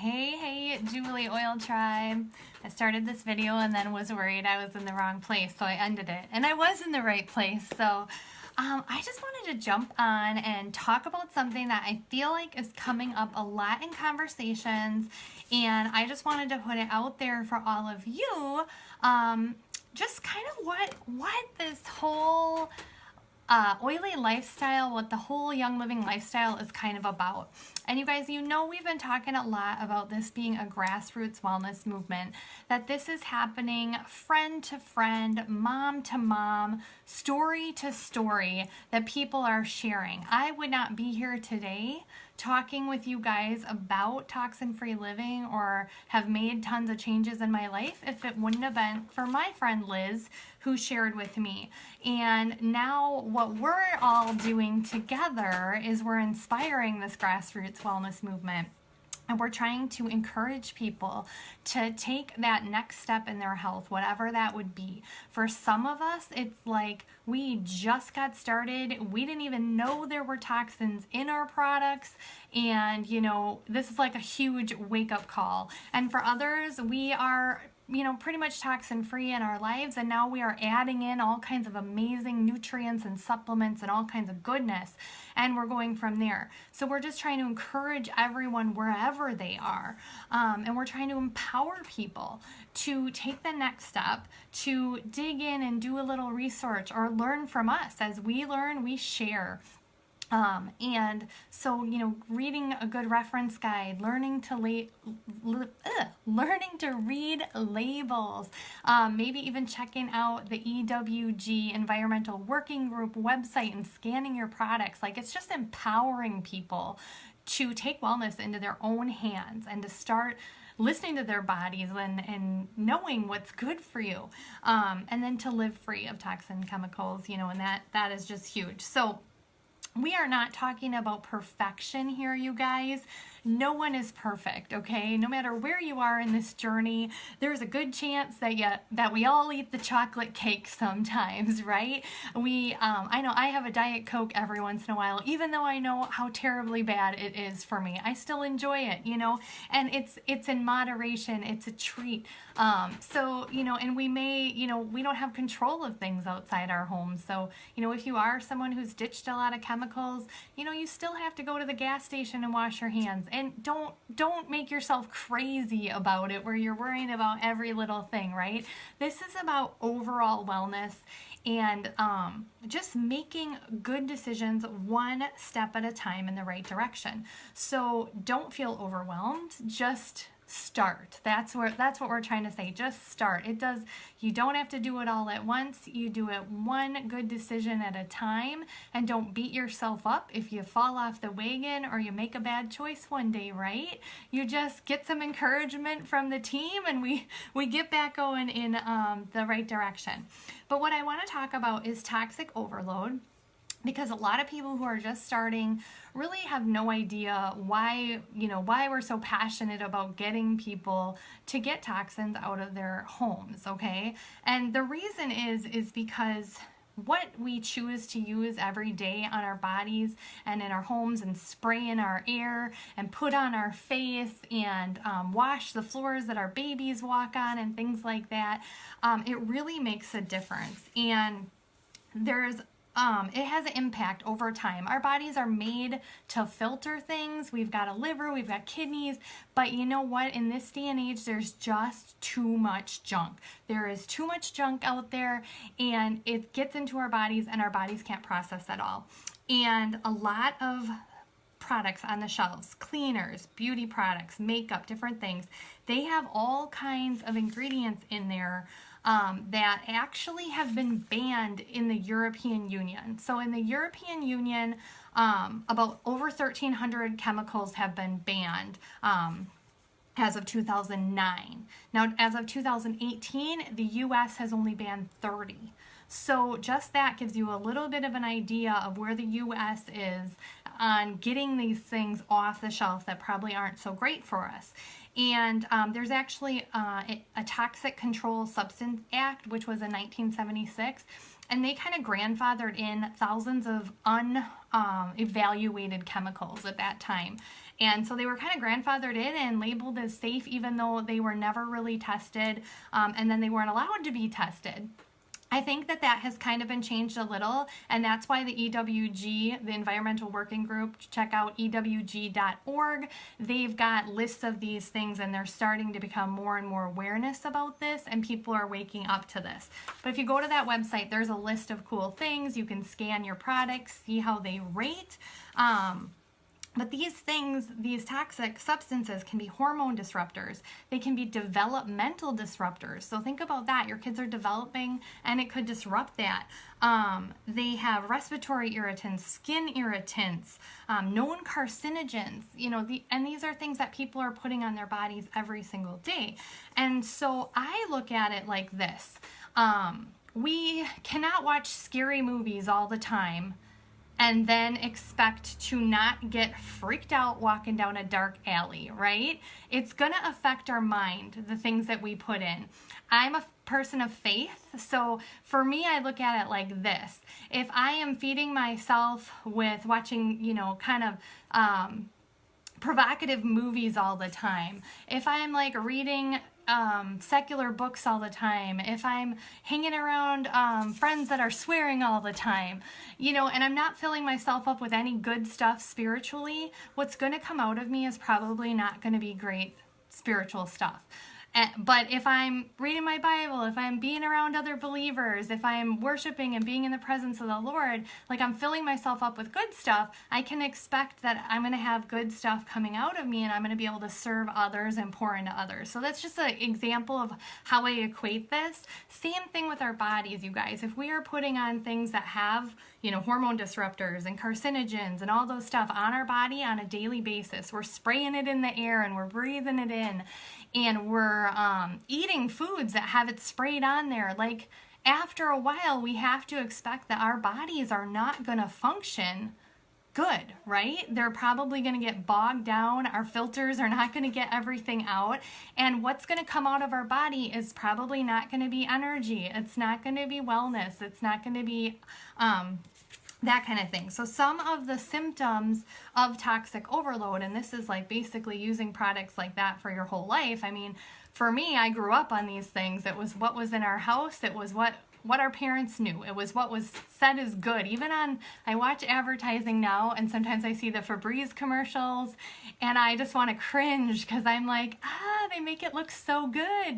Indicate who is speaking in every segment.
Speaker 1: Hey, Jubilee Oil Tribe. I started this video and then was worried I was in the wrong place, so I ended it. And I was in the right place, so I just wanted to jump on and talk about something that I feel like is coming up a lot in conversations, and I just wanted to put it out there for all of you, just kind of what this whole oily lifestyle, what the whole young living lifestyle is kind of about. And you guys, we've been talking a lot about this being a grassroots wellness movement, that this is happening friend to friend, mom to mom, story to story, that people are sharing. I would not be here today talking with you guys about toxin-free living or have made tons of changes in my life if it wouldn't have been for my friend Liz, who shared with me. And now what we're all doing together is we're inspiring this grassroots wellness movement. And we're trying to encourage people to take that next step in their health, whatever that would be. For some of us, it's like we just got started. We didn't even know there were toxins in our products. And, this is like a huge wake-up call. And for others, we are pretty much toxin free in our lives, and now we are adding in all kinds of amazing nutrients and supplements and all kinds of goodness, and we're going from there. So we're just trying to encourage everyone wherever they are, and we're trying to empower people to take the next step, to dig in and do a little research or learn from us. As we learn, we share. And so, reading a good reference guide, learning to read labels, maybe even checking out the EWG Environmental Working Group website and scanning your products. Like, it's just empowering people to take wellness into their own hands and to start listening to their bodies and knowing what's good for you, and then to live free of toxin chemicals, and that is just huge. So we are not talking about perfection here, you guys. No one is perfect, okay? No matter where you are in this journey, there's a good chance that we all eat the chocolate cake sometimes, right? I know I have a Diet Coke every once in a while, even though I know how terribly bad it is for me. I still enjoy it, and it's in moderation. It's a treat. So, and we may, we don't have control of things outside our homes. So, if you are someone who's ditched a lot of chemicals, you still have to go to the gas station and wash your hands. And don't make yourself crazy about it where you're worrying about every little thing, right? This is about overall wellness and just making good decisions one step at a time in the right direction. So don't feel overwhelmed. Just start. That's what we're trying to say. Just start. You don't have to do it all at once. You do it one good decision at a time, and don't beat yourself up if you fall off the wagon or you make a bad choice one day, right? You just get some encouragement from the team, and we get back going in the right direction. But what I want to talk about is toxic overload, because a lot of people who are just starting really have no idea why we're so passionate about getting people to get toxins out of their homes, okay? And the reason is because what we choose to use every day on our bodies and in our homes and spray in our air and put on our face and wash the floors that our babies walk on and things like that, it really makes a difference. And it has an impact over time. Our bodies are made to filter things. We've got a liver, we've got kidneys, but you know what? In this day and age, there's just too much junk. There is too much junk out there, and it gets into our bodies, and our bodies can't process it all. And a lot of products on the shelves, cleaners, beauty products, makeup, different things, they have all kinds of ingredients in there that actually have been banned in the European Union. So in the European Union, about over 1,300 chemicals have been banned as of 2009. Now, as of 2018, the US has only banned 30. So just that gives you a little bit of an idea of where the US is on getting these things off the shelf that probably aren't so great for us. And there's actually a Toxic Control Substance Act, which was in 1976, and they kind of grandfathered in thousands of unevaluated chemicals at that time. And so they were kind of grandfathered in and labeled as safe, even though they were never really tested, and then they weren't allowed to be tested. I think that has kind of been changed a little, and that's why the EWG, the Environmental Working Group, check out ewg.org. They've got lists of these things, and they're starting to become more and more awareness about this, and people are waking up to this. But if you go to that website, there's a list of cool things. You can scan your products, see how they rate. But these things, these toxic substances can be hormone disruptors. They can be developmental disruptors. So think about that. Your kids are developing and it could disrupt that. They have respiratory irritants, skin irritants, known carcinogens, and these are things that people are putting on their bodies every single day. And so I look at it like this. We cannot watch scary movies all the time and then expect to not get freaked out walking down a dark alley, right? It's gonna affect our mind, the things that we put in. I'm a person of faith, so for me, I look at it like this. If I am feeding myself with watching, kind of provocative movies all the time, if I'm like reading secular books all the time, if I'm hanging around friends that are swearing all the time, and I'm not filling myself up with any good stuff spiritually, what's going to come out of me is probably not going to be great spiritual stuff. But if I'm reading my Bible, if I'm being around other believers, if I'm worshiping and being in the presence of the Lord, like I'm filling myself up with good stuff, I can expect that I'm going to have good stuff coming out of me, and I'm going to be able to serve others and pour into others. So that's just an example of how I equate this. Same thing with our bodies, you guys. If we are putting on things that have, hormone disruptors and carcinogens and all those stuff on our body on a daily basis, we're spraying it in the air and we're breathing it in, and we're eating foods that have it sprayed on there, like after a while we have to expect that our bodies are not going to function good, right? They're probably going to get bogged down. Our filters are not going to get everything out. And what's going to come out of our body is probably not going to be energy. It's not going to be wellness. It's not going to be that kind of thing. So some of the symptoms of toxic overload, and this is like basically using products like that for your whole life. I mean, for me, I grew up on these things. It was what was in our house. It was what our parents knew. It was what was said is good. Even I watch advertising now, and sometimes I see the Febreze commercials, and I just want to cringe because I'm like, they make it look so good,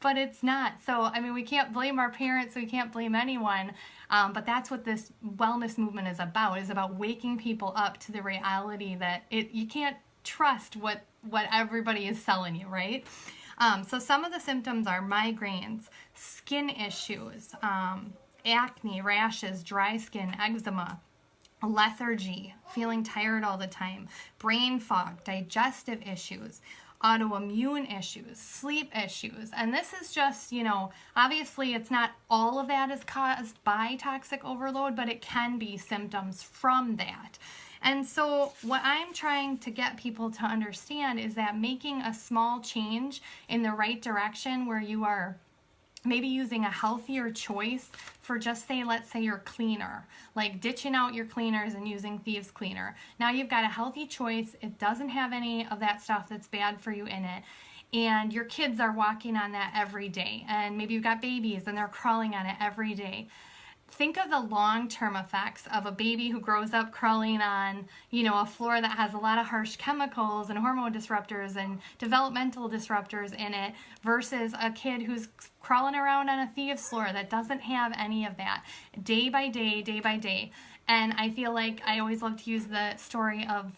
Speaker 1: but it's not. So, I mean, we can't blame our parents. We can't blame anyone. But that's what this wellness movement is about waking people up to the reality that you can't trust what everybody is selling you, right? So some of the symptoms are migraines, skin issues, acne, rashes, dry skin, eczema, lethargy, feeling tired all the time, brain fog, digestive issues, autoimmune issues, sleep issues. And this is just, obviously it's not all of that is caused by toxic overload, but it can be symptoms from that. And so what I'm trying to get people to understand is that making a small change in the right direction, where you are maybe using a healthier choice for just let's say your cleaner, like ditching out your cleaners and using Thieves Cleaner. Now you've got a healthy choice. It doesn't have any of that stuff that's bad for you in it. And your kids are walking on that every day. And maybe you've got babies and they're crawling on it every day. Think of the long-term effects of a baby who grows up crawling on, a floor that has a lot of harsh chemicals and hormone disruptors and developmental disruptors in it, versus a kid who's crawling around on a Thieves floor that doesn't have any of that, day by day, day by day. And I feel like I always love to use the story of,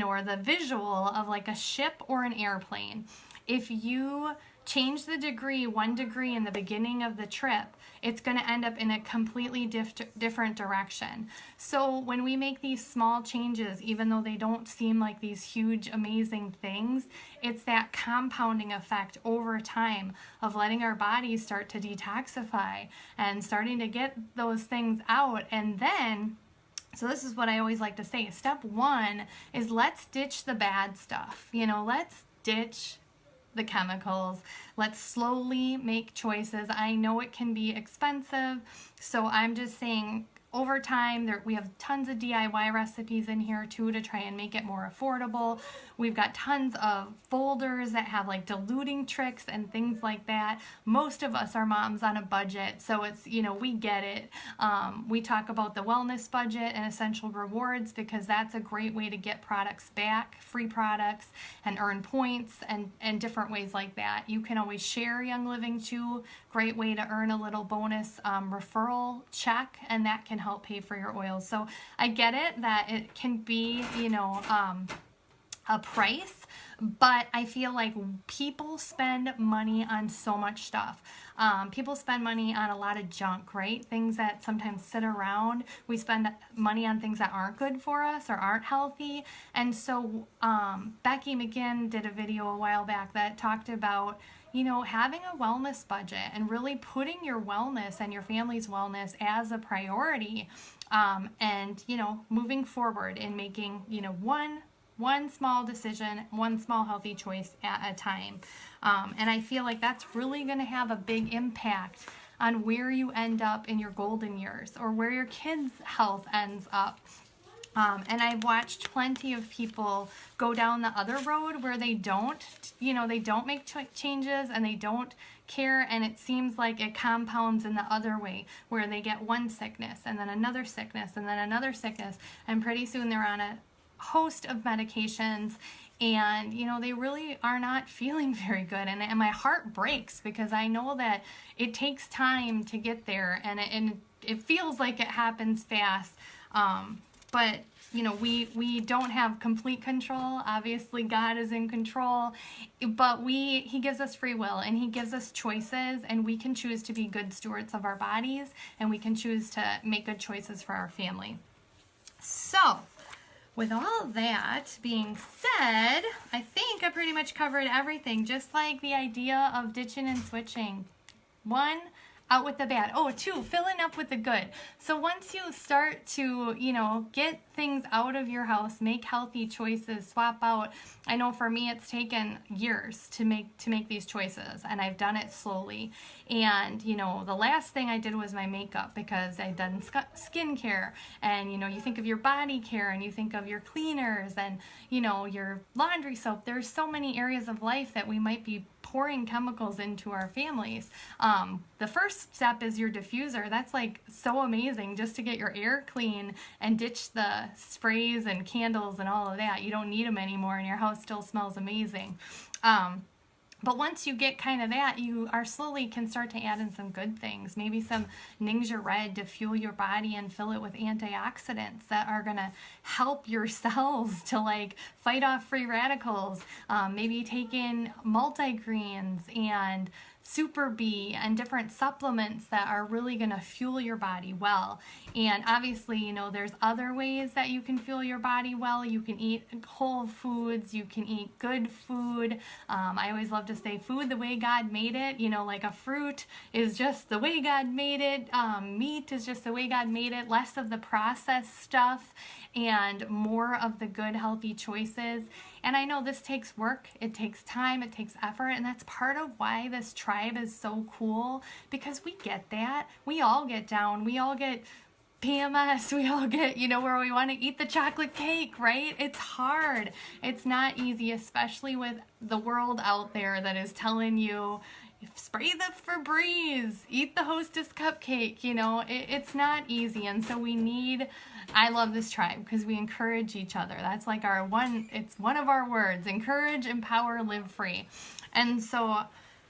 Speaker 1: or the visual of like a ship or an airplane. If you change the 1 degree in the beginning of the trip, it's going to end up in a completely different direction. So when we make these small changes, even though they don't seem like these huge, amazing things, it's that compounding effect over time of letting our bodies start to detoxify and starting to get those things out. And then, so this is what I always like to say, step 1 is let's ditch the bad stuff. Let's ditch the chemicals. Let's slowly make choices. I know it can be expensive, so I'm just saying over time, we have tons of DIY recipes in here too to try and make it more affordable. We've got tons of folders that have like diluting tricks and things like that. Most of us are moms on a budget, so it's, we get it. We talk about the wellness budget and essential rewards because that's a great way to get products back, free products, and earn points and different ways like that. You can always share Young Living too. Great way to earn a little bonus referral check, and that can help pay for your oils. So I get it that it can be, a price, but I feel like people spend money on so much stuff. People spend money on a lot of junk, right? Things that sometimes sit around. We spend money on things that aren't good for us or aren't healthy. And so Becky McGinn did a video a while back that talked about having a wellness budget and really putting your wellness and your family's wellness as a priority, and moving forward in making one small decision, one small healthy choice at a time. And I feel like that's really going to have a big impact on where you end up in your golden years or where your kids' health ends up. And I've watched plenty of people go down the other road where they don't make changes and they don't care, and it seems like it compounds in the other way where they get one sickness and then another sickness and then another sickness, and pretty soon they're on a host of medications, and they really are not feeling very good, and my heart breaks because I know that it takes time to get there, and it feels like it happens fast, but we don't have complete control. Obviously God is in control, but he gives us free will and he gives us choices, and we can choose to be good stewards of our bodies, and we can choose to make good choices for our family. So with all that being said, I think I pretty much covered everything, just like the idea of ditching and switching. 1, out with the bad. 2, filling up with the good. So once you start to, get things out of your house, make healthy choices, swap out. I know for me it's taken years to make these choices, and I've done it slowly. And, the last thing I did was my makeup because I'd done skincare, and, you think of your body care and you think of your cleaners and, your laundry soap. There's so many areas of life that we might be pouring chemicals into our families. The first step is your diffuser. That's like so amazing just to get your air clean and ditch the sprays and candles and all of that. You don't need them anymore and your house still smells amazing. But once you get kind of that, you are slowly can start to add in some good things. Maybe some Ningxia Red to fuel your body and fill it with antioxidants that are going to help your cells to like fight off free radicals. Maybe take in multigreens and Super B and different supplements that are really going to fuel your body well. And obviously, there's other ways that you can fuel your body well. You can eat whole foods. You can eat good food. I always love to say food the way God made it. Like a fruit is just the way God made it. Meat is just the way God made it. Less of the processed stuff and more of the good, healthy choices. And I know this takes work, it takes time, it takes effort, and that's part of why this tribe is so cool, because we get that. We all get down, we all get PMS, we all get, where we want to eat the chocolate cake, right? It's hard. It's not easy, especially with the world out there that is telling you, spray the Febreze, eat the Hostess cupcake, it's not easy. And so I love this tribe because we encourage each other. That's like it's one of our words, encourage, empower, live free. And so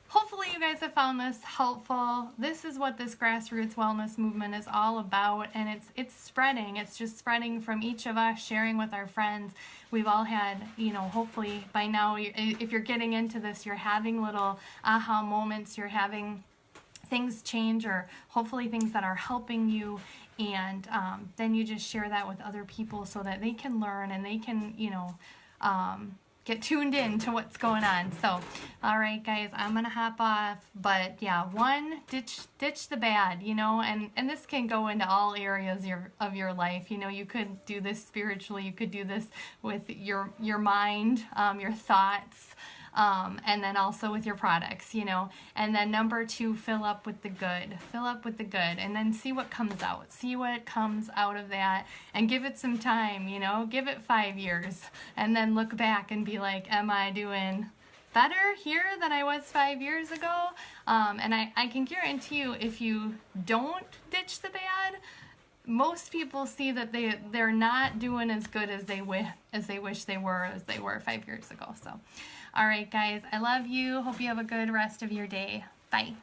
Speaker 1: hopefully you guys have found this helpful. This is what this grassroots wellness movement is all about, and it's spreading. It's just spreading from each of us, sharing with our friends. We've all had, hopefully by now, if you're getting into this, you're having little aha moments, you're having things change, or hopefully things that are helping you, and then you just share that with other people so that they can learn and they can, get tuned in to what's going on. So, all right, guys, I'm going to hop off. But yeah, 1, ditch the bad, and this can go into all areas of your life. You could do this spiritually. You could do this with your mind, your thoughts. And then also with your products, you know. And then number 2, fill up with the good. Fill up with the good, and then see what comes out. See what comes out of that, and give it some time, you know. Give it 5 years, and then look back and be like, am I doing better here than I was 5 years ago? And I can guarantee you, if you don't ditch the bad, most people see that they're not doing as good as they wish they were 5 years ago. So, all right, guys, I love you. Hope you have a good rest of your day. Bye.